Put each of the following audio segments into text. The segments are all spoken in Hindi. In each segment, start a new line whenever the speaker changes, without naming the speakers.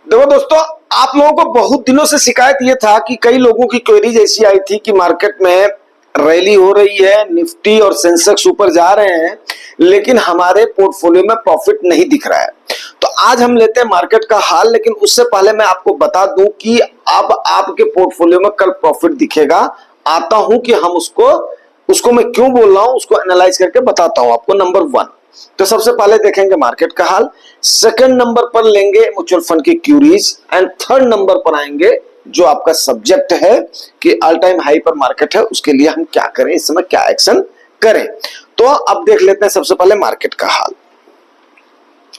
देखो दोस्तों, आप लोगों को बहुत दिनों से शिकायत ये था कि कई लोगों की क्वेरीज ऐसी आई थी कि मार्केट में रैली हो रही है, निफ्टी और सेंसेक्स ऊपर जा रहे हैं, लेकिन हमारे पोर्टफोलियो में प्रॉफिट नहीं दिख रहा है। तो आज हम लेते हैं मार्केट का हाल, लेकिन उससे पहले मैं आपको बता दूं कि अब आपके पोर्टफोलियो में कल प्रॉफिट दिखेगा। आता हूं कि हम उसको मैं क्यों बोल रहा हूं, उसको एनालाइज करके बताता हूं आपको। नंबर वन, तो सबसे पहले देखेंगे मार्केट का हाल। सेकंड नंबर पर लेंगे म्यूचुअल फंड की क्यूरीज एंड थर्ड नंबर पर आएंगे जो आपका सब्जेक्ट है कि ऑल टाइम हाई पर मार्केट है, उसके लिए हम क्या करें, इस समय क्या एक्शन करें। तो अब देख लेते हैं सबसे पहले मार्केट का हाल।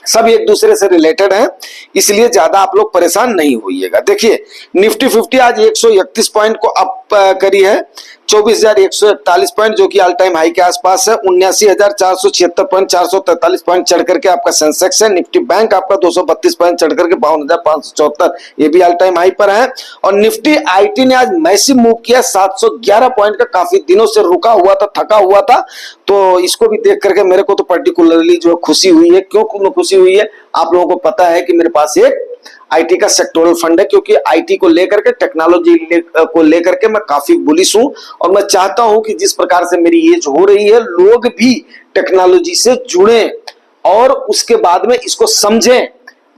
सब एक दूसरे से रिलेटेड है, इसलिए ज्यादा आप लोग परेशान नहीं होइएगा। देखिए, निफ्टी 50 आज 131 पॉइंट को अप करी है, 24,141 पॉइंट, जो कि ऑल टाइम हाई के आसपास है। 79,476 पॉइंट, 443 पॉइंट चढ़ करके आपका सेंसेक्स है। निफ्टी बैंक आपका 232 पॉइंट चढ़ करके 52,574, ये भी ऑल टाइम हाई पर है। और निफ्टी आईटी ने आज मैसिव मूव किया, 711 पॉइंट का, काफी दिनों से रुका हुआ था, थका हुआ था। तो इसको भी देख करके मेरे को तो पर्टिकुलरली जो खुशी हुई है। क्यों खुशी हुई है? आप लोगों को पता है कि मेरे पास एक आईटी का सेक्टोरल फंड है, क्योंकि आईटी को लेकर के, टेक्नोलॉजी को लेकर के मैं काफी बुलिश हूं और मैं चाहता हूं कि जिस प्रकार से मेरी एज हो रही है, लोग भी टेक्नोलॉजी से जुड़े और उसके बाद में इसको समझें।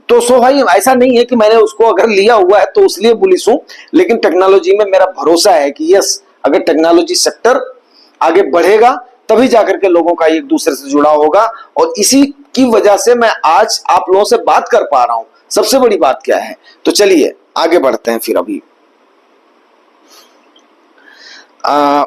तो सो भाई, ऐसा नहीं है कि मैंने उसको अगर लिया हुआ है तो इसलिए बुलिश हूं, लेकिन टेक्नोलॉजी में मेरा भरोसा है कि यस, अगर टेक्नोलॉजी सेक्टर आगे बढ़ेगा तभी जाकर के लोगों का एक दूसरे से जुड़ा होगा। और इसी की वजह से मैं आज आप लोगों से बात कर पा रहा हूं। सबसे बड़ी बात क्या है? तो चलिए आगे बढ़ते हैं फिर। अभी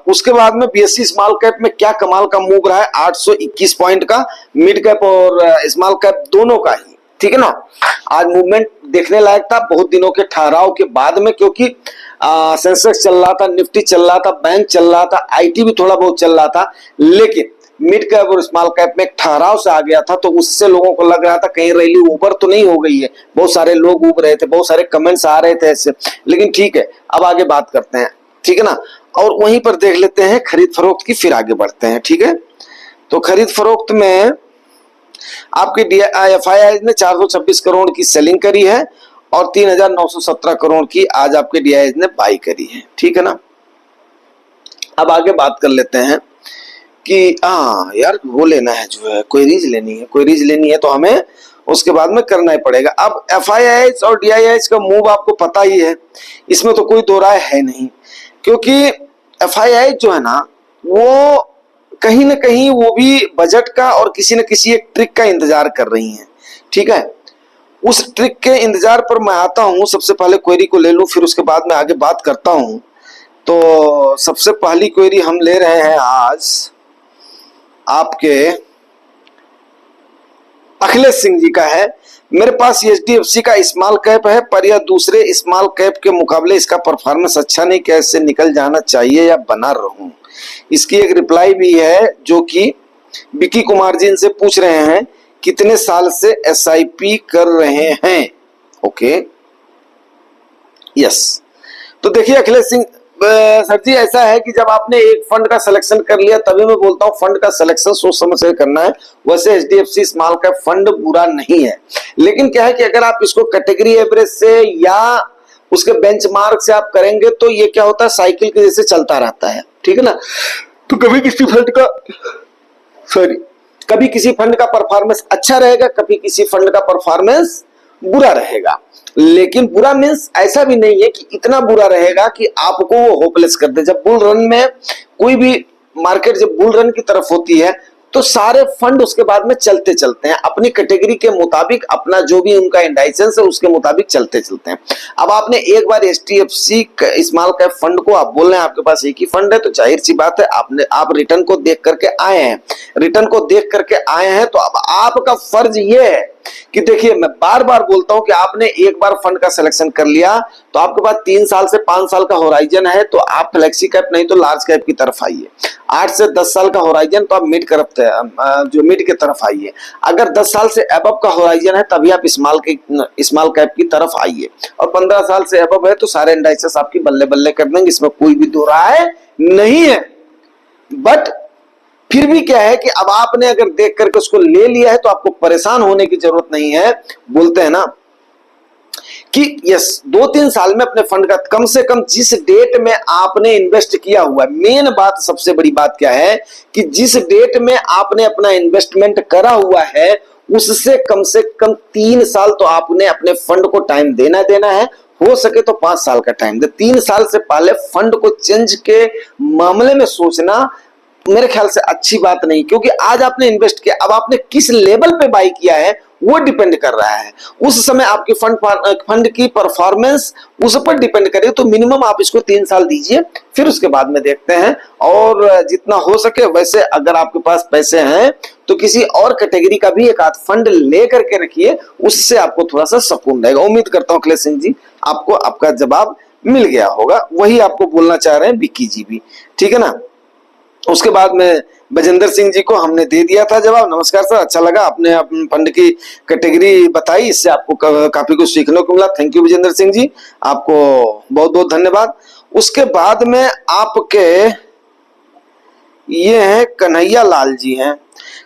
उसके बाद में बीएससी स्मॉल कैप में क्या कमाल का मूव रहा है, 821 पॉइंट का, मिड कैप और स्मॉल कैप दोनों का ही, ठीक है ना। आज मूवमेंट देखने लायक था बहुत दिनों के ठहराव के बाद में, क्योंकि सेंसेक्स चल रहा था, निफ्टी चल रहा था, बैंक चल रहा था, आईटी भी थोड़ा बहुत चल रहा था, लेकिन मिड कैप और स्मॉल कैप में एक ठहराव से आ गया था। तो उससे लोगों को लग रहा था कहीं रैली ओवर तो नहीं हो गई है। बहुत सारे लोग उब रहे थे, बहुत सारे कमेंट्स आ रहे थे ऐसे, लेकिन ठीक है, अब आगे बात करते हैं, ठीक है ना। और वहीं पर देख लेते हैं खरीद फरोख्त की, फिर आगे बढ़ते हैं, ठीक है। तो खरीद फरोख्त में आपकी एफआईआई ने 426 करोड़ की सेलिंग करी है और 3,917 करोड़ की आज आपके डीआईआई ने बाई करी है, ठीक है ना। अब आगे बात कर लेते हैं कि यार वो लेना है, जो है क्वेरीज लेनी है तो हमें उसके बाद में करना ही पड़ेगा। अब एफआईआई और डीआईआई का मूव आपको पता ही है, इसमें तो कोई दो राय है नहीं, क्योंकि एफआईआई जो है ना, वो कहीं ना कहीं वो भी बजट का और किसी न किसी एक ट्रिक का इंतजार कर रही हैं, ठीक है। उस ट्रिक के इंतजार पर मैं आता हूं। सबसे पहले क्वेरी को ले लूं, फिर उसके बाद में आगे बात करता हूं। तो सबसे पहली क्वेरी हम ले रहे हैं आज आपके अखिलेश सिंह जी का है। मेरे पास एचडीएफसी का स्मॉल कैप है, पर यह दूसरे स्मॉल कैप के मुकाबले इसका परफॉर्मेंस अच्छा नहीं, कैसे निकल जाना चाहिए या बना रहूं? इसकी एक रिप्लाई भी है, जो कि विकी कुमार जी इनसे पूछ रहे हैं कितने साल से एसआईपी कर रहे हैं। Okay, yes. तो देखिए अखिलेश सिंह सर जी, ऐसा है कि जब आपने एक फंड का सिलेक्शन कर लिया, तभी मैं बोलता हूं फंड का सिलेक्शन सोच समझ कर करना है। वैसे एचडीएफसी स्मॉल कैप फंड बुरा नहीं है, लेकिन क्या है कि अगर आप इसको कैटेगरी एवरेज से या उसके बेंचमार्क से आप करेंगे तो ये क्या होता है, साइकिल के जैसे चलता रहता है, ठीक है ना। तो कभी किसी फंड का परफॉर्मेंस अच्छा रहेगा, कभी किसी फंड का परफॉर्मेंस बुरा रहेगा। लेकिन बुरा मीन्स ऐसा भी नहीं है कि इतना बुरा रहेगा कि आपको वो होपलेस कर दे। जब बुल रन में कोई भी मार्केट जब बुल रन की तरफ होती है तो सारे फंड उसके बाद में चलते हैं अपनी कैटेगरी के मुताबिक, अपना जो भी उनका इंडाइसेंस है उसके मुताबिक चलते हैं। अब आपने एक बार एचडीएफसी स्मॉल कैप फंड को आप बोल रहे हैं, आपके पास एक ही फंड है, तो जाहिर सी बात है आप रिटर्न को देख करके आए हैं। तो अब आपका फर्ज ये है कि देखिए, मैं बार बार बोलता हूं कि आपने एक बार फंड का सिलेक्शन कर लिया तो आपके पास 3 साल से 5 साल का होराइजन है, तो आप फ्लेक्सी कैप नहीं तो लार्ज कैप की तरफ आइए। 8 से 10 साल का होराइजन तो आप मिड की तरफ आइए। अगर 10 साल से अबव का होराइजन है तभी आप स्मॉल कैप की तरफ आइए। और 15 साल से अबव है तो सारे इंडाइसेस आपकी बल्ले बल्ले कर देंगे, इसमें कोई भी दो राय नहीं है। बट फिर भी क्या है कि अब आपने अगर देख करके उसको ले लिया है तो आपको परेशान होने की जरूरत नहीं है। बोलते हैं ना कि यस 2-3 साल में अपने फंड का कम से कम जिस डेट में आपने इन्वेस्ट किया हुआ, मेन बात सबसे बड़ी बात क्या है कि जिस डेट में आपने अपना इन्वेस्टमेंट करा हुआ है उससे कम से कम 3 साल तो आपने अपने फंड को टाइम देना है। हो सके तो 5 साल का टाइम दे। 3 साल से पहले फंड को चेंज के मामले में सोचना मेरे ख्याल से अच्छी बात नहीं, क्योंकि आज आपने इन्वेस्ट किया, अब आपने किस लेवल पे बाई किया है वो डिपेंड कर रहा है। उस समय आपकी फंड की परफॉर्मेंस उस पर डिपेंड करे। तो मिनिमम आप इसको 3 साल दीजिए, फिर उसके बाद में देखते हैं। और जितना हो सके वैसे अगर आपके पास पैसे हैं तो किसी और कैटेगरी का भी एक आध फंड ले करके रखिए, उससे आपको थोड़ा सा सुकून रहेगा। उम्मीद करता हूं अखिलेश सिंह जी आपको आपका जवाब मिल गया होगा, वही आपको बोलना चाह रहे हैं विक्की जी भी, ठीक है ना। उसके बाद में बजेंद्र सिंह जी को हमने दे दिया था जवाब। नमस्कार सर, अच्छा लगा आपने अपने फंड की कैटेगरी बताई, इससे आपको काफी कुछ सीखने को मिला। थैंक यू बजेंद्र सिंह जी, आपको बहुत बहुत धन्यवाद। उसके बाद में आपके ये हैं कन्हैया लाल जी हैं।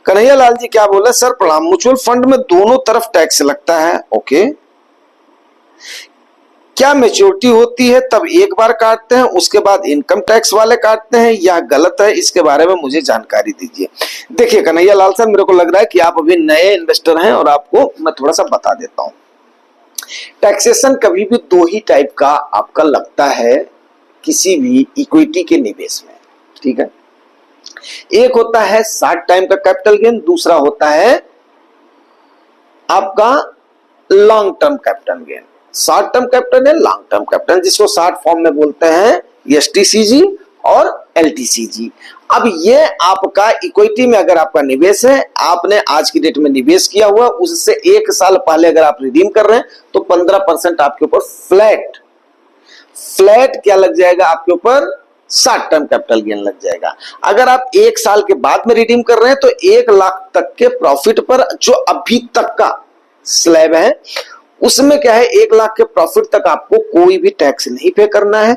कन्हैया लाल जी क्या बोले, सर प्रणाम, म्यूचुअल फंड में दोनों तरफ टैक्स लगता है, ओके। क्या मैच्योरिटी होती है तब एक बार काटते हैं उसके बाद इनकम टैक्स वाले काटते हैं, या गलत है? इसके बारे में मुझे जानकारी दीजिए। देखिए कन्हैया लाल सर, मेरे को लग रहा है कि आप अभी नए इन्वेस्टर हैं और आपको मैं थोड़ा सा बता देता हूं। टैक्सेशन कभी भी 2 ही टाइप का आपका लगता है किसी भी इक्विटी के निवेश में, ठीक है। एक होता है शॉर्ट टाइम का कैपिटल गेन, दूसरा होता है आपका long term capital gain. Short term capital है, लॉन्ग टर्म कैपिटल, जिसको शॉर्ट फॉर्म में बोलते हैं एसटीसीजी और एलटीसीजी। अब ये आपका इक्विटी में अगर आपका निवेश है, आपने आज की डेट में निवेश किया हुआ, उससे 1 साल पहले अगर आप रिडीम कर रहे हैं तो 15% आपके ऊपर फ्लैट क्या लग जाएगा आपके ऊपर, शॉर्ट टर्म कैपिटल गेन लग जाएगा। अगर आप 1 साल के बाद में रिडीम कर रहे हैं तो 1 लाख तक के प्रॉफिट पर जो अभी तक का स्लैब है उसमें क्या है, 1 लाख के प्रॉफिट तक आपको कोई भी टैक्स नहीं पे करना है।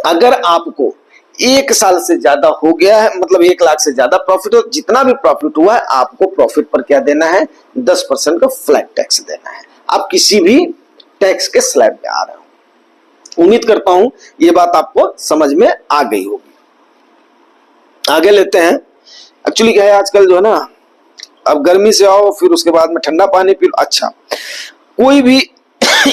अगर आपको 1 साल से ज्यादा हो गया है, मतलब 1 लाख से ज्यादा प्रॉफिट हो, जितना भी प्रॉफिट हुआ है आपको प्रॉफिट पर क्या देना है, 10% का फ्लैट टैक्स देना है। आप किसी भी टैक्स के स्लैब में आ रहे हो। उम्मीद करता हूं ये बात आपको समझ में आ गई होगी। आगे लेते हैं। एक्चुअली क्या है आजकल जो है ना, अब गर्मी से आओ फिर उसके बाद में ठंडा पानी पी लो। अच्छा, कोई भी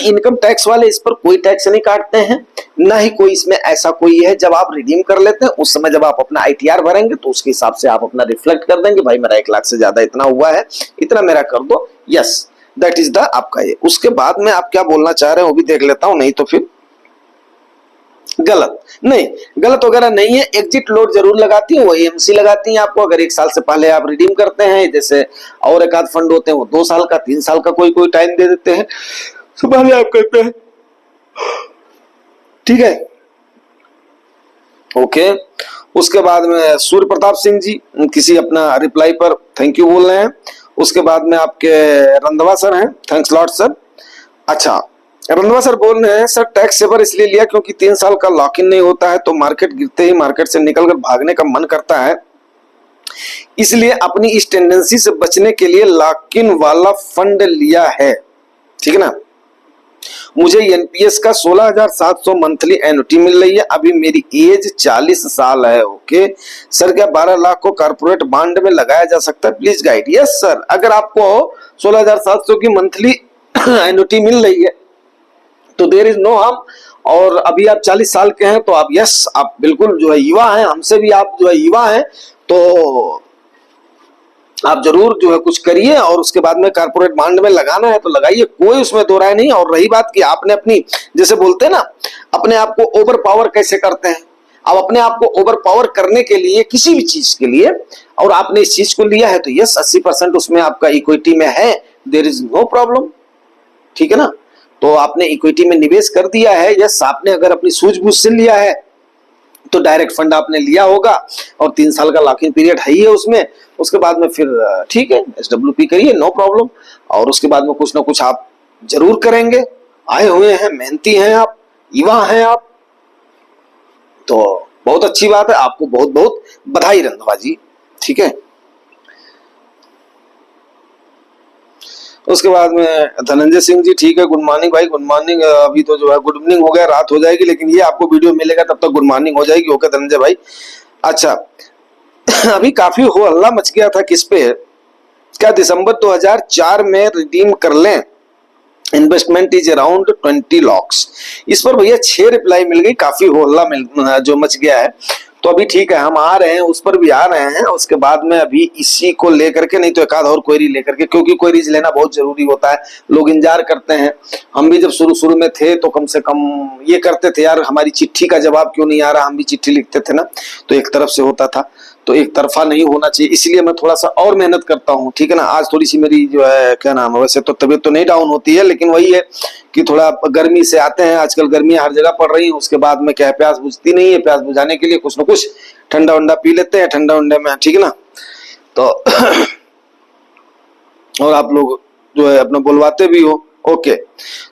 इनकम टैक्स वाले इस पर कोई टैक्स नहीं काटते हैं, ना ही कोई इसमें ऐसा कोई है। जब आप रिडीम कर लेते हैं उस समय जब आप अपना आईटीआर भरेंगे तो उसके हिसाब से आप अपना रिफ्लेक्ट कर देंगे, भाई मेरा 1 लाख से ज्यादा इतना हुआ है, इतना मेरा कर दो, यस दैट इज द आपका ये। उसके बाद में आप क्या बोलना चाह रहे हैं वो भी देख लेता हूं, नहीं तो फिर गलत नहीं, गलत वगैरह नहीं है। एग्जिट लोड जरूर लगाती है, वो एएमसी लगाती है आपको अगर 1 साल से पहले आप रिडीम करते हैं। जैसे और एक आध फंड होते हैं वो 2 साल का 3 साल का कोई कोई टाइम दे देते हैं, तो पहले आप करते हैं, ठीक है, ओके। उसके बाद में सूर्य प्रताप सिंह जी किसी अपना रिप्लाई पर थैंक यू बोल रहे हैं। उसके बाद में आपके रंधवा सर हैं, थैंक्स लॉट सर। अच्छा, रंधवा सर बोल रहे हैं सर टैक्स सेवर इसलिए लिया क्योंकि 3 साल का लॉक इन नहीं होता है तो मार्केट गिरते ही मार्केट से निकलकर भागने का मन करता है, इसलिए अपनी इस टेंडेंसी से बचने के लिए लॉक इन वाला फंड लिया है, ठीक है ना। मुझे एनपीएस का 16,700 मंथली एन्युटी मिल रही है, अभी मेरी एज 40 साल है, ओके सर। क्या 12 लाख को कॉर्पोरेट बॉन्ड में लगाया जा सकता है, प्लीज गाइड। यस सर, अगर आपको 16,700 की मंथली एन्युटी मिल रही है तो देयर इज नो हार्म। और अभी आप 40 साल के हैं तो आप यस आप बिल्कुल जो है युवा हैं, हमसे भी आप जो है युवा हैं, तो आप जरूर जो है कुछ करिए और उसके बाद में कारपोरेट बॉन्ड में लगाना है तो लगाइए, कोई उसमें दो राय नहीं। और रही बात कि आपने अपनी जैसे बोलते हैं ना अपने आप को ओवर पावर कैसे करते हैं, अब अपने आप को ओवर पावर करने के लिए किसी भी चीज के लिए और आपने इस चीज को लिया है तो यस 80% उसमें आपका इक्विटी में है, देयर इज नो प्रॉब्लम, ठीक है ना। तो आपने इक्विटी में निवेश कर दिया है, यस आपने अगर अपनी सूझबूझ से लिया है तो डायरेक्ट फंड आपने लिया होगा और 3 साल का लॉक इन पीरियड है ही है उसमें। उसके बाद में फिर ठीक है एसडब्ल्यूपी करिए, नो प्रॉब्लम। और उसके बाद में कुछ ना कुछ आप जरूर करेंगे, आए हुए हैं, मेहनती हैं आप, युवा हैं आप, तो बहुत अच्छी बात है, आपको बहुत बहुत बधाई रंधवा जी, ठीक है। उसके बाद में धनंजय सिंह जी, ठीक है, गुड मॉर्निंग भाई, गुड मॉर्निंग। अभी तो जो है गुड इवनिंग हो गया, रात हो जाएगी, लेकिन ये आपको वीडियो मिलेगा तब तक गुड मॉर्निंग हो जाएगी। ओके धनंजय भाई। अच्छा, अभी काफी हो हल्ला मच गया था किस पे, क्या दिसंबर 2004 में रिडीम कर लें, इन्वेस्टमेंट इज अराउंड 20 लॉक्स। इस पर भैया 6 रिप्लाई मिल गई, काफी हो हल्ला जो मच गया है। तो अभी ठीक है, हम आ रहे हैं, उस पर भी आ रहे हैं। उसके बाद में अभी इसी को लेकर के, नहीं तो एक आध और क्वेरी लेकर के, क्योंकि क्वेरीज लेना बहुत जरूरी होता है, लोग इंतजार करते हैं। हम भी जब शुरू शुरू में थे तो कम से कम ये करते थे, यार हमारी चिट्ठी का जवाब क्यों नहीं आ रहा, हम भी चिट्ठी लिखते थे ना, तो एक तरफ से होता था, तो एक तरफा नहीं होना चाहिए, इसलिए मैं थोड़ा सा और मेहनत करता हूँ, ठीक है ना। आज थोड़ी सी मेरी जो है क्या नाम है, वैसे तो तबीयत तो नहीं डाउन होती है, लेकिन वही है कि थोड़ा गर्मी से आते हैं, आजकल गर्मियां हर जगह पड़ रही हैं। उसके बाद में क्या है, प्यास बुझती नहीं है, प्यास बुझाने के लिए कुछ ना कुछ ठंडा वंडा पी लेते हैं, ठंडा वंडे में, ठीक है ना। तो और आप लोग जो है अपना बुलवाते भी हो। ओके,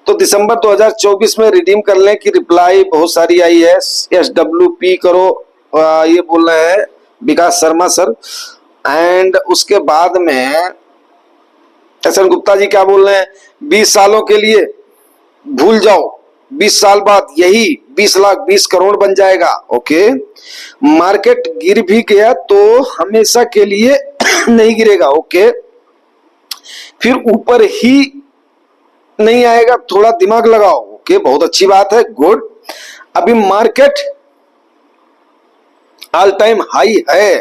तो दिसंबर 2024 में रिडीम कर लें की रिप्लाई बहुत सारी आई है। SWP करो, ये बोल रहे हैं विकास शर्मा सर। एंड उसके बाद में एस.एन. गुप्ता जी क्या बोल रहे हैं, 20 सालों के लिए भूल जाओ, 20 साल बाद यही 20 लाख 20 करोड़ बन जाएगा। ओके, मार्केट गिर भी गया तो हमेशा के लिए नहीं गिरेगा। ओके, फिर ऊपर ही नहीं आएगा, थोड़ा दिमाग लगाओ। ओके, बहुत अच्छी बात है, गुड। अभी मार्केट ऑल टाइम हाई है,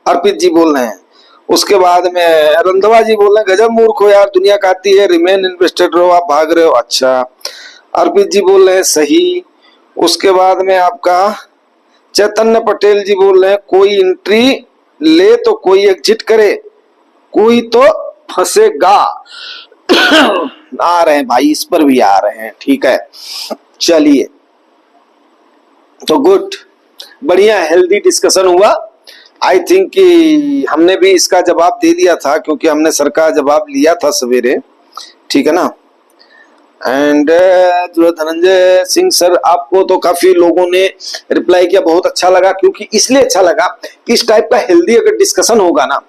अर्पित जी बोल रहे हैं। उसके बाद में रंधवा जी बोल रहे हैं, गजब मूर्ख हो यार, दुनिया कहती है रिमेन इन्वेस्टेड रहो, आप भाग रहे हो। अच्छा, अर्पित जी बोल रहे हैं सही। उसके बाद में आपका चैतन्य पटेल जी बोल रहे हैं, कोई एंट्री ले तो कोई एग्जिट करे, कोई तो फंसेगा। आ रहे हैं भाई, इस पर भी आ रहे हैं, ठीक है, चलिए। तो गुड, बढ़िया हेल्दी डिस्कशन हुआ। आई थिंक कि हमने भी इसका जवाब दे दिया था, क्योंकि हमने सर का जवाब लिया था सवेरे, ठीक है ना। एंड जो धनंजय सिंह सर, आपको तो काफी लोगों ने रिप्लाई किया, बहुत अच्छा लगा, क्योंकि इसलिए अच्छा लगा कि इस टाइप का हेल्दी अगर डिस्कशन होगा ना,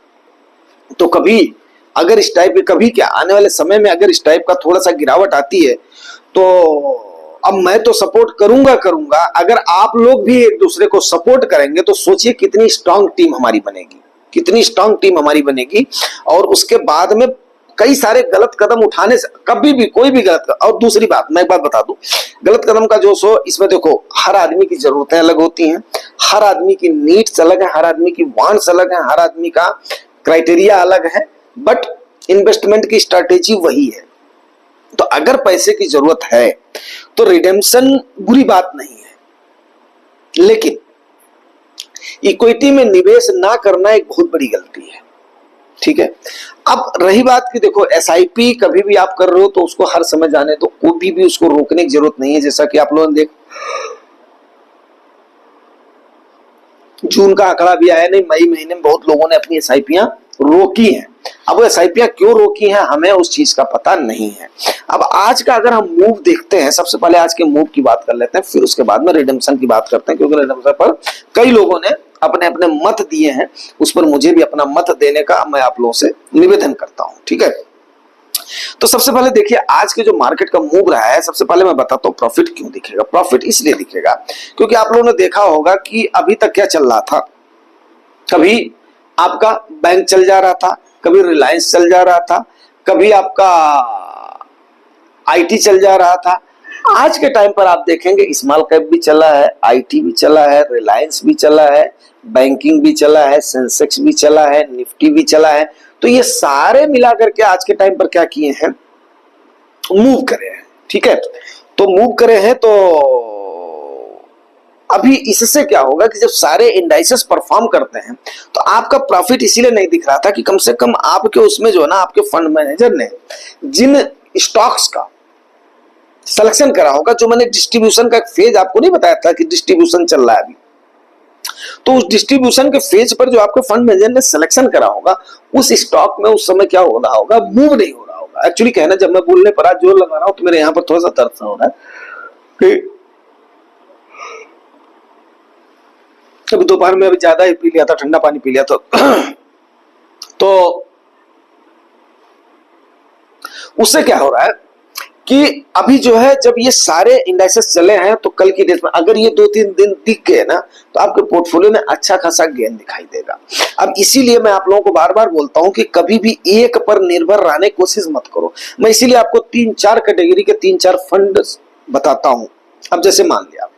तो कभी अगर इस टाइप के, कभी क्या आने वाले समय में अगर इस टाइप का थोड़ा सा गिरावट आती है, तो अब मैं तो सपोर्ट करूंगा करूंगा, अगर आप लोग भी एक दूसरे को सपोर्ट करेंगे तो सोचिए कितनी स्ट्रांग टीम हमारी बनेगी, कितनी स्ट्रांग टीम हमारी बनेगी। और उसके बाद में कई सारे गलत कदम उठाने से, कभी भी कोई भी गलत कदम, और दूसरी बात मैं एक बात बता दूं, गलत कदम का जो सो, इसमें देखो हर आदमी की जरूरतें अलग होती हैं, हर आदमी की नीड्स अलग है, हर आदमी की वांट्स अलग है, हर आदमी का क्राइटेरिया अलग है, बट इन्वेस्टमेंट की स्ट्रैटेजी वही है। तो अगर पैसे की जरूरत है तो रिडेम्पशन बुरी बात नहीं है, लेकिन इक्विटी में निवेश ना करना एक बहुत बड़ी गलती है, ठीक है। अब रही बात कि देखो SIP कभी भी आप कर रहे हो तो उसको हर समय जाने दो, कभी भी उसको रोकने की जरूरत नहीं है। जैसा कि आप लोगों ने देख, जून का आंकड़ा भी आया नहीं, मई महीने में बहुत लोगों ने अपनी SIPयां रोकी हैं। अब वो SIPयां क्यों रोकी हैं, हमें उस चीज का पता नहीं है। अब आज का अगर हम मूव देखते हैं, सबसे पहले आज के मूव की बात कर लेते हैं, फिर उसके बाद में रिडेम्पशन की बात करते हैं, क्योंकि रिडेम्पशन पर कई लोगों ने अपने अपने मत दिए हैं, उस पर मुझे भी अपना मत देने का मैं आप लोगों से निवेदन करता हूं, ठीक है। तो सबसे पहले देखिए आज के जो मार्केट का मूव रहा है, सबसे पहले मैं बताता हूं प्रॉफिट क्यों दिखेगा। प्रॉफिट इसलिए दिखेगा क्योंकि आप लोगों ने देखा होगा कि अभी तक क्या चल रहा था, कभी आपका बैंक चल जा रहा था, कभी रिलायंस चल जा रहा था, कभी आपका IT चल जा रहा था। आज के टाइम पर आप देखेंगे स्मॉल कैप भी चला है, IT भी चला है, रिलायंस भी चला है, बैंकिंग भी चला है, सेंसेक्स भी चला है, निफ्टी भी चला है। तो ये सारे मिलाकर के आज के टाइम पर क्या किए हैं, मूव करे हैं, ठीक है। तो मूव करे हैं, तो अभी इससे क्या होगा कि जब सारे इंडाइसेस परफॉर्म करते हैं तो आपका प्रॉफिट इसीलिए नहीं दिख रहा था कि कम से कम आपके उसमें जो है ना, आपके फंड मैनेजर ने जिन स्टॉक्स का सिलेक्शन करा होगा, जो मैंने डिस्ट्रीब्यूशन का एक फेज आपको नहीं बताया था कि डिस्ट्रीब्यूशन चल रहा है अभी, तो उस डिस्ट्रीब्यूशन के फेज पर जो आपके फंड मैनेजर ने सिलेक्शन करा होगा, उस स्टॉक में उस समय क्या हो रहा होगा, मूव नहीं हो रहा होगा। एक्चुअली कहना, जब मैं बोलने पर आज जोर लगा रहा हूं तो मेरे यहां पर थोड़ा सा दर्द हो रहा है कि अभी दोपहर में अभी ज्यादा ही पी लिया था, ठंडा पानी पी लिया तो उससे क्या हो रहा है कि अभी जो है जब ये सारे इंडाइसेस चले हैं तो कल की डेट में अगर ये 2-3 दिन दिख गए ना तो आपके पोर्टफोलियो में अच्छा खासा गेन दिखाई देगा। अब इसीलिए मैं आप लोगों को बार बार बोलता हूं कि कभी भी एक पर निर्भर रहने की कोशिश मत करो। मैं इसीलिए आपको 3-4 कैटेगरी के 3-4 फंड बताता हूं। अब जैसे मान लिया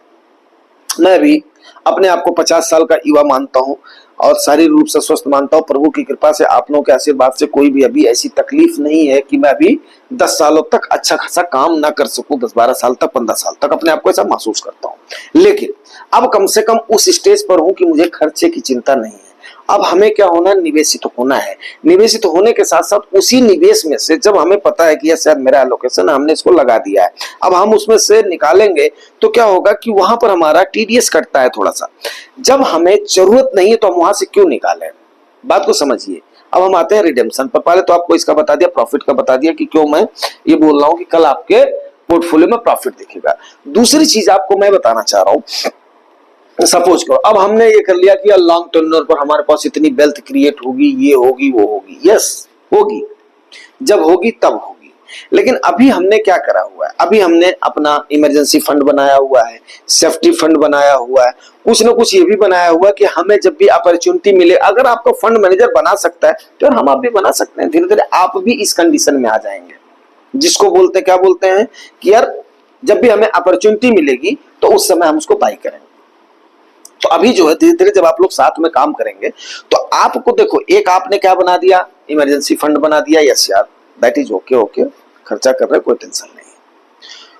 मैं भी अपने आप को 50 साल का युवा मानता हूं और शारीरिक रूप से स्वस्थ मानता हूं। प्रभु की कृपा से, आप लोगों के आशीर्वाद से कोई भी अभी ऐसी तकलीफ नहीं है कि मैं अभी 10 सालों तक अच्छा खासा काम ना कर सकूं। 10-12 साल तक, 15 साल तक अपने आप को ऐसा महसूस करता हूं। लेकिन अब कम से कम उस स्टेज पर हूं कि मुझे खर्चे की चिंता नहीं है। अब हमें क्या होना है, निवेशित होना है। निवेशित होने के साथ साथ उसी निवेश में से जब हमें पता है कि यह शायद मेरा एलोकेशन हमने इसको लगा दिया है, अब हम उसमें से निकालेंगे तो क्या होगा कि वहां पर हमारा टीडीएस कटता है थोड़ा सा। जब हमें जरूरत नहीं है तो हम वहां से क्यों निकालें, बात को समझिए। अब हम आते हैं रिडेम्पशन पर। पहले तो आपको इसका बता दिया, प्रॉफिट का बता दिया कि क्यों मैं ये बोल रहा हूं कि कल आपके पोर्टफोलियो में प्रॉफिट दिखेगा। दूसरी चीज आपको मैं बताना चाह रहा हूं, सपोज करो अब हमने ये कर लिया कि लॉन्ग टर्नर पर हमारे पास इतनी वेल्थ क्रिएट होगी, ये होगी, वो होगी। यस होगी, जब होगी तब होगी। लेकिन अभी हमने क्या करा हुआ है, अभी हमने अपना इमरजेंसी फंड बनाया हुआ है, सेफ्टी फंड बनाया हुआ है, कुछ ना कुछ ये भी बनाया हुआ है कि हमें जब भी अपॉर्चुनिटी मिले, अगर आपको फंड मैनेजर बना सकता है तो हम आप भी बना सकते हैं। धीरे धीरे आप भी इस कंडीशन में आ जाएंगे जिसको बोलते क्या बोलते हैं कि यार जब भी हमें अपॉर्चुनिटी मिलेगी तो उस समय हम उसको बाई करेंगे। तो अभी जो है धीरे धीरे जब आप लोग साथ में काम करेंगे तो आपको देखो, एक आपने क्या बना दिया, इमरजेंसी फंड बना दिया। यस यार, दैट इज ओके, ओके, खर्चा कर रहे, कोई टेंशन नहीं है,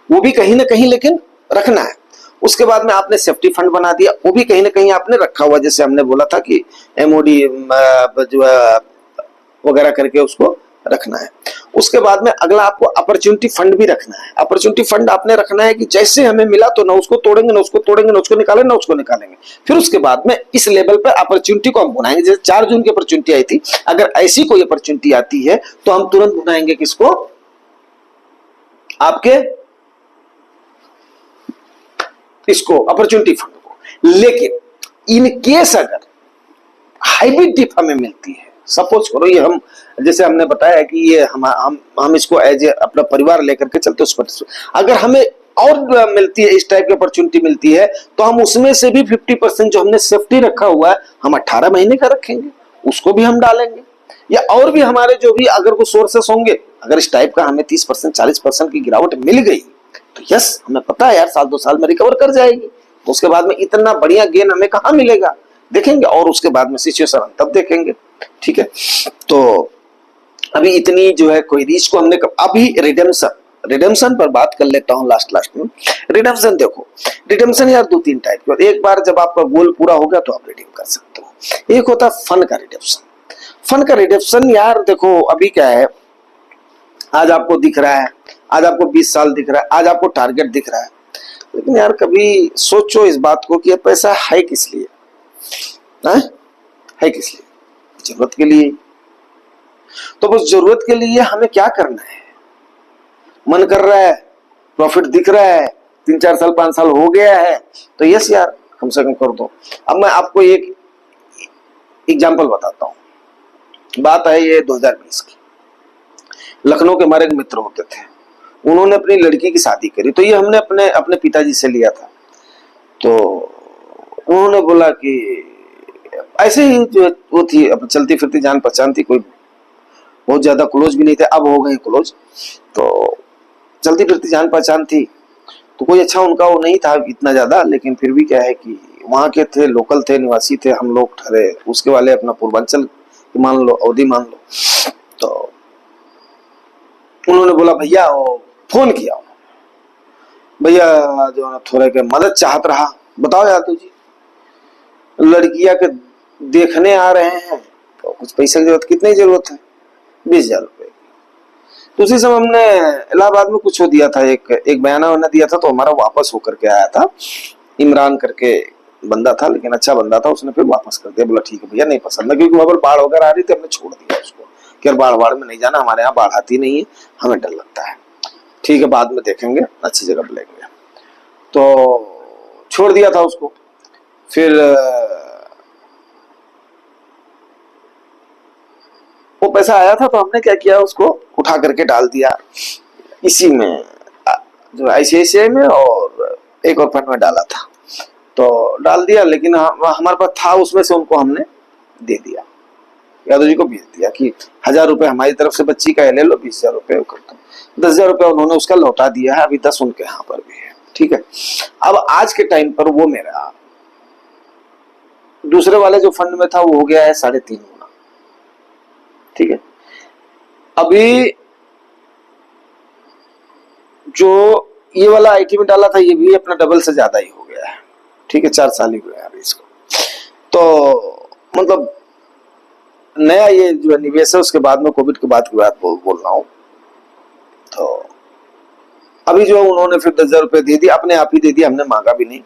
वो भी कहीं ना कहीं लेकिन रखना है। उसके बाद में आपने सेफ्टी फंड बना दिया, वो भी कहीं ना कहीं आपने रखा हुआ, जैसे हमने बोला था कि एमओडी जो वगैरह करके उसको रखना है। उसके बाद में अगला आपको अपॉर्चुनिटी फंड भी रखना है। अपॉर्चुनिटी फंड आपने रखना है कि जैसे हमें मिला तो ना उसको तोड़ेंगे, ना उसको तोड़ेंगे, ना उसको निकालेंगे, ना उसको निकालेंगे। फिर उसके बाद में इस लेवल पे अपॉर्चुनिटी को हम भुनाएंगे। जैसे 4 जून की अपॉर्चुनिटी आई थी, अगर ऐसी कोई अपॉर्चुनिटी आती है तो हम तुरंत भुनाएंगे किसको, आपके इसको अपॉर्चुनिटी फंड को। लेकिन इन केस अगर हाइब्रिड डिप हमें मिलती है, सपोज करो ये हम जैसे हमने बताया कि ये हम इसको एज ए अपना परिवार लेकर के चलते, उस पर अगर हमें और मिलती है, इस टाइप की अपॉर्चुनिटी मिलती है तो हम उसमें से भी 50% जो हमने सेफ्टी रखा हुआ है हम 18 महीने का रखेंगे, उसको भी हम डालेंगे। या और भी हमारे जो भी अगर कोई सोर्सेस होंगे, अगर इस टाइप का हमें 30% 40% की गिरावट मिल गई तो यस, हमें पता है यार 1-2 साल में रिकवर कर जाएगी। तो उसके बाद में इतना बढ़िया गेन हमें कहां मिलेगा, देखेंगे। और उसके बाद में सिचुएशन तब देखेंगे, ठीक है। तो अभी इतनी जो है क्वेरीज को हमने अभी रिडेम्पशन पर बात कर लेता हूं लास्ट में। रिडेम्पशन देखो, रिडेम्पशन यार 2-3 टाइप के। एक बार जब आपका गोल पूरा हो गया तो आप रिडीम कर सकते हो। एक होता है फन का रिडेम्पशन। फन का रिडेम्पशन यार देखो अभी क्या है, आज आपको दिख रहा है, आज आपको 20 साल दिख रहा है, आज आपको टारगेट दिख रहा है, लेकिन यार कभी सोचो इस बात को कि ये पैसा है किस लिए, है किस लिए, जरूरत के लिए। तो बस जरूरत के लिए हमें क्या करना है, मन कर रहा है, प्रॉफिट दिख रहा है, 3-4 साल 5 साल हो गया है तो यस यार कम से कम कर दो। अब मैं आपको एक एग्जांपल बताता हूं। बात है ये 2020 की। लखनऊ के हमारे एक मित्र होते थे, उन्होंने अपनी लड़की की शादी करी। तो ये हमने अपने अपने पिताजी से लिया था। तो उन्होंने बोला कि ऐसे ही जो वो थी चलती फिरती जान पहचान थी, कोई बहुत ज्यादा क्लोज भी नहीं थे, अब हो गए क्लोज। तो चलती फिरती जान पहचान थी, तो कोई अच्छा उनका वो नहीं था इतना ज्यादा, लेकिन फिर भी क्या है कि वहां के थे, लोकल थे, निवासी थे, हम लोग ठहरे उसके वाले अपना पूर्वांचल मान लो, अवधि मान लो। तो उन्होंने बोला भैया, वो फोन किया भैया जो है थोड़े के मदद चाहत रहा, बताओ यार तुझे लड़कियां के देखने आ रहे हैं तो कुछ पैसे की जरूरत, कितनी जरूरत है, 20,000 रुपए। तो उसी समय हमने इलाहाबाद में कुछ हो दिया था, एक बयाना वाना दिया था, तो हमारा वापस होकर के आया था। इमरान करके बंदा था, लेकिन अच्छा बंदा था, उसने फिर वापस कर दिया। बोला ठीक है भैया नहीं पसंद है, क्योंकि वहां पर बाढ़ वगैरह आ रही थी, हमने छोड़ दिया उसको कि यार बाढ़ में नहीं जाना, हमारे यहाँ बाढ़ आती नहीं है, हमें डर लगता है, ठीक है बाद में देखेंगे, अच्छी जगह पर लेंगे। तो छोड़ दिया था उसको। फिर वो पैसा आया था तो हमने क्या किया, उसको उठा करके डाल दिया इसी में, जो आईसीआईसीआई में और एक और फंड में डाला था, तो डाल दिया। लेकिन हमारे पास था, उसमें से उनको हमने दे दिया, यादव जी को भेज दिया कि 1000 रुपए हमारी तरफ से बच्ची का ले लो, 20,000 रुपए कर दो। 10,000 रुपए उन्होंने उसका लौटा दिया है, अभी 10 उनके यहाँ पर भी है। ठीक है, अब आज के टाइम पर वो मेरा दूसरे वाले जो फंड में था वो हो गया है 3.5 गुना। ठीक है, अभी जो ये वाला आईटी में डाला था ये भी अपना डबल से ज्यादा ही हो गया है। ठीक है, 4 साल ही हुए हैं अभी इसको। तो मतलब नया ये जो निवेश है उसके बाद में, कोविड के बाद की बात बोल रहा हूं। तो अभी जो उन्होंने फिर 10,000 रुपए दे दिया, अपने आप ही दे दिया, हमने मांगा भी नहीं।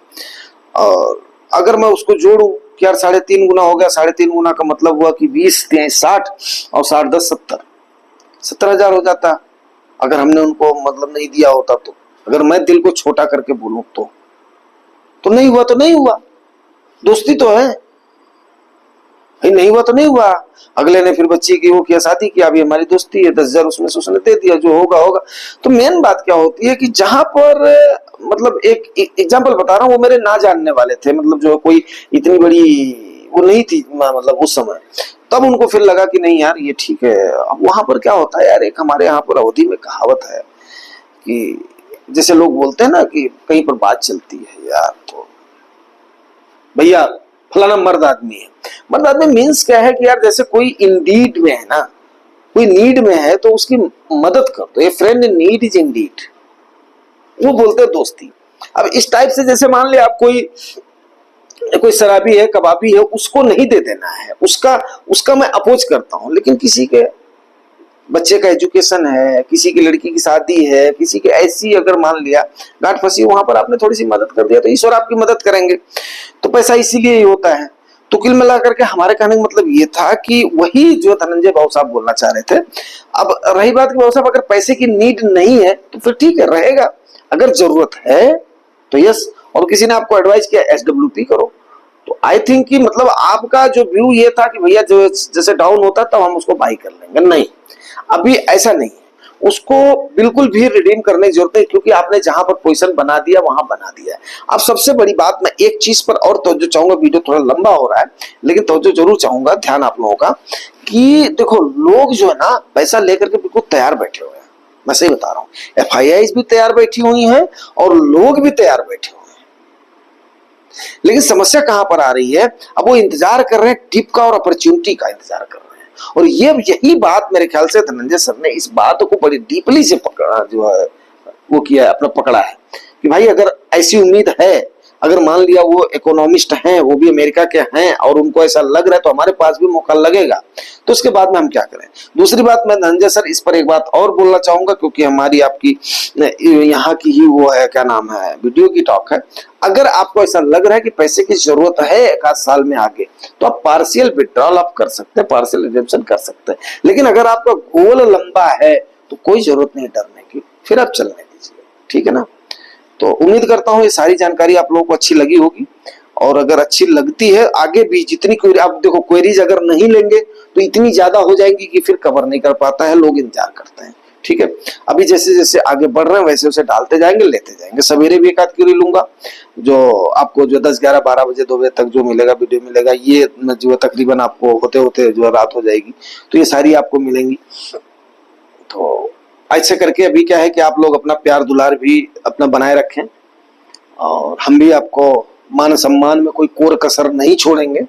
और अगर मैं उसको जोड़ू कि यार 3.5 गुना हो गया, 3.5 गुना का मतलब हुआ कि 20 23 60 और 60 10 70,000 हो जाता अगर हमने उनको मतलब नहीं दिया होता तो। अगर मैं दिल को छोटा करके बोलूं तो नहीं हुआ तो नहीं हुआ, दोस्ती तो है, नहीं हुआ तो नहीं हुआ। अगले ने फिर बच्ची की वो किया, शादी की, अभी हमारी दोस्ती है, 10,000 उसमें से उसने दे दिया, जो होगा होगा। तो मेन बात क्या होती है कि जहां पर मतलब एक एग्जांपल बता रहा हूँ, वो मेरे ना जानने वाले थे, मतलब जो कोई इतनी बड़ी वो नहीं थी मतलब उस समय, तब उनको फिर लगा कि नहीं यार ये ठीक है। अब वहां पर क्या होता है यार, एक हमारे यहाँ पर अवधि में कहावत है कि जैसे लोग बोलते हैं ना कि कहीं पर बात चलती है यार, तो भैया फलाना मर्द आदमी है। मर्द आदमी मीन्स क्या है कि यार जैसे कोई इन नीड में है ना, कोई नीड में है तो उसकी मदद कर दो। A friend in need is indeed, वो बोलते हैं दोस्ती। अब इस टाइप से जैसे मान लिया आप कोई शराबी है, कबाबी है, उसको नहीं दे देना है, उसका मैं अपोज करता हूं। लेकिन किसी के बच्चे का एजुकेशन है, किसी की लड़की की शादी है, किसी की ऐसी अगर मान लिया गांठ फंसी, वहां पर आपने थोड़ी सी मदद कर दिया तो ईश्वर आपकी मदद करेंगे। तो पैसा इसीलिए ही होता है। तो कुल मिला करके हमारे कहने का मतलब ये था कि वही जो धनंजय भाऊ साहब बोलना चाह रहे थे। अब रही बात कि भाऊ साहब अगर पैसे की नीड नहीं है तो फिर ठीक है, रहेगा। अगर जरूरत है तो यस, और किसी ने आपको एडवाइस किया SWP करो, तो आई थिंक कि मतलब आपका जो व्यू ये था कि भैया जो जैसे डाउन होता तब हम उसको बाई कर लेंगे, नहीं, अभी ऐसा नहीं है। उसको बिल्कुल भी रिडीम करने की जरूरत है, क्योंकि आपने जहां पर पोजीशन बना दिया वहां बना दिया है। अब सबसे बड़ी बात, मैं एक चीज पर और तवज्जो चाहूंगा, वीडियो थोड़ा लंबा हो रहा है लेकिन तवज्जो जरूर चाहूंगा, ध्यान आप लोगों का, कि देखो लोग जो है ना पैसा लेकर के बिल्कुल तैयार बैठे हुए हैं। मैं सही बता रहा हूँ, FIIs भी तैयार बैठी हुई है और लोग भी तैयार बैठे हुए हैं। लेकिन समस्या कहां पर आ रही है, अब वो इंतजार कर रहे हैं टिप का और अपॉर्चुनिटी का इंतजार कर रहे हैं। और ये यही बात मेरे ख्याल से धनंजय सर ने इस बात को बड़ी डीपली से पकड़ा, जो है वो किया, अपना पकड़ा है कि भाई अगर ऐसी उम्मीद है, अगर मान लिया वो इकोनॉमिस्ट हैं, वो भी अमेरिका के हैं और उनको ऐसा लग रहा है तो हमारे पास भी मौका लगेगा, तो उसके बाद में हम क्या करें। दूसरी बात, मैं धनंजय सर इस पर एक बात और बोलना चाहूंगा, क्योंकि हमारी आपकी यहाँ की ही वो है, क्या नाम है, वीडियो की टॉक है। अगर आपको ऐसा लग रहा है कि पैसे की जरूरत है एक आध साल में आगे, तो आप पार्शियल विड्रॉल आप कर सकते हैं, पार्शियल रिडेम्पशन कर सकते हैं। लेकिन अगर आपका गोल लंबा है तो कोई जरूरत नहीं डरने की, फिर आप चलने दीजिए, ठीक है ना। तो उम्मीद करता हूँ ये सारी जानकारी आप लोगों को अच्छी लगी होगी, और अगर अच्छी लगती है आगे भी जितनी क्वेरी, आप देखो क्वेरीज अगर नहीं लेंगे तो इतनी ज्यादा हो जाएंगी कि फिर कवर नहीं कर पाता है, लोग इंतजार करते हैं। ठीक है, अभी जैसे जैसे आगे बढ़ रहे हैं वैसे वैसे डालते जाएंगे, लेते जाएंगे। सवेरे भी एक आध क्वेरी लूंगा, जो आपको जो 10 11 12 बजे 2 बजे तक जो मिलेगा वीडियो मिलेगा, ये जो तकरीबन आपको होते होते जो रात हो जाएगी, तो ये सारी आपको मिलेंगी। तो ऐसे करके अभी क्या है कि आप लोग अपना प्यार दुलार भी अपना बनाए रखें, और हम भी आपको मान सम्मान में कोई कोर कसर नहीं छोड़ेंगे।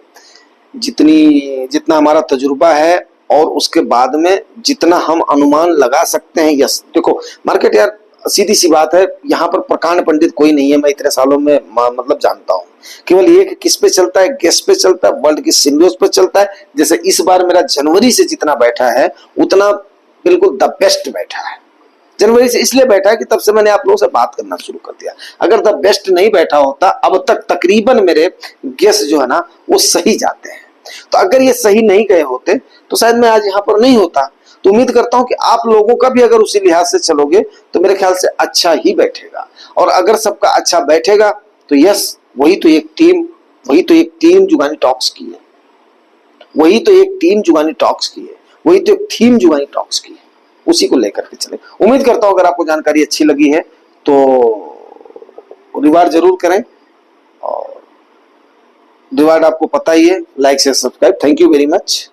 जितना हमारा तजुर्बा है और उसके बाद में जितना हम अनुमान लगा सकते हैं। यस, देखो मार्केट यार सीधी सी बात है, यहाँ पर प्रकांड पंडित कोई नहीं है। मैं इतने सालों में मतलब जानता हूँ, केवल ये कि किस पे चलता है, गैस पे चलता है, वर्ल्ड की सिंबल्स पे चलता है। जैसे इस बार मेरा जनवरी से जितना बैठा है उतना बिल्कुल द बेस्ट बैठा है। जनवरी से इसलिए बैठा है कि तब से मैंने आप लोगों से बात करना शुरू कर दिया। अगर द बेस्ट नहीं बैठा होता, अब तक तकरीबन मेरे गेस जो है ना वो सही जाते हैं। तो अगर ये सही नहीं गए होते तो शायद मैं आज यहाँ पर नहीं होता। तो उम्मीद करता हूं कि आप लोगों का भी अगर उसी लिहाज से चलोगे तो मेरे ख्याल से अच्छा ही बैठेगा। और अगर सबका अच्छा बैठेगा तो यस, वही तो एक टीम जुगानी टॉक्स की है, वही तो एक टीम जुगानी टॉक्स की है। वही तो थीम जुगानी टॉक्स की है, उसी को लेकर के चले। उम्मीद करता हूं अगर आपको जानकारी अच्छी लगी है तो रिवार्ड जरूर करें, और रिवार्ड आपको पता ही है, लाइक से subscribe. Thank you very much.